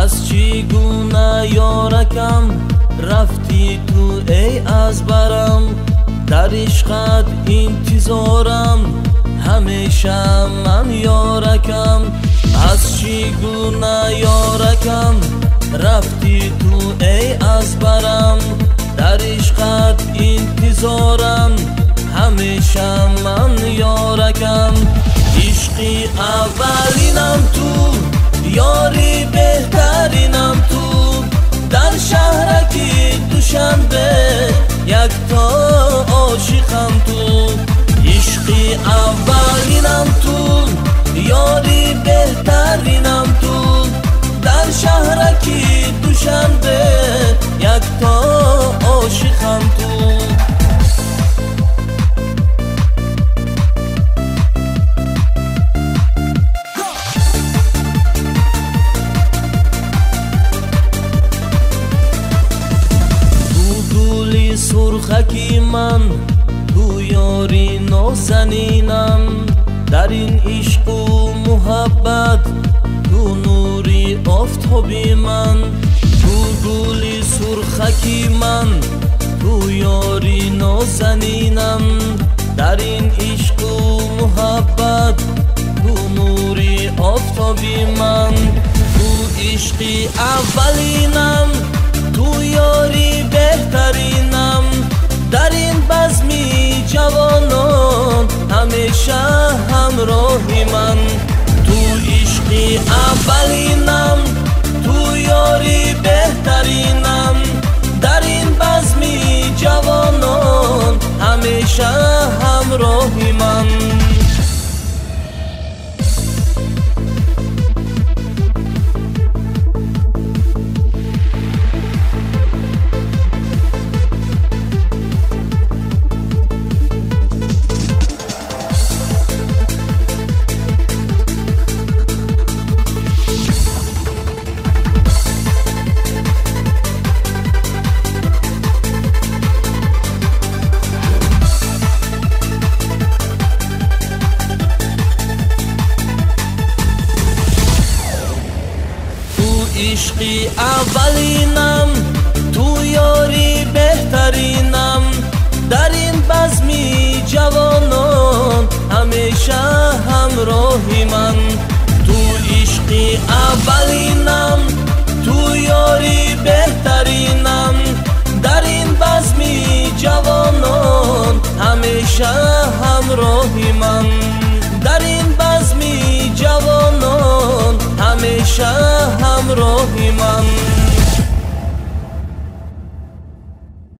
از چگونه یارکم رفتی تو ای از برم، در عشقت انتظارم همیشه من یارکم. از چگونه یارکم رفتی تو ای از برم، در عشقت انتظارم همیشه من یارکم. عشقی اولینم تو، یاری بهترینم تو، در شهرکی دوشنبه یک تا عاشقم تو. عشقی اولینم تو، یاری بهترینم تو، در شهرکی دوشنبه یک تا عاشقم تو. سرخکی من تو یاری نازنینم، در این عشق و محبت تو نوری آفتابی من. تو گلی سرخکی من تو یاری نازنینم، در این عشق و محبت تو نوری آفتابی من. تو عشقی اولینم تو یاری بهترینم، در این بزمی جوانان همیشه همراهی من. تو عشقی اولینم تو یاری بهترینم، در این بزمی جوانان همیشه همراهی من. عشقی اولینم تو یاری بهترینم، در این بزمی جوانان همیشه همراهی من. تو عشقی اولینم تو یاری بهترینم، در این بزمی جوانان همیشه همراهی من. در این بزمی جوانان همیشه همراه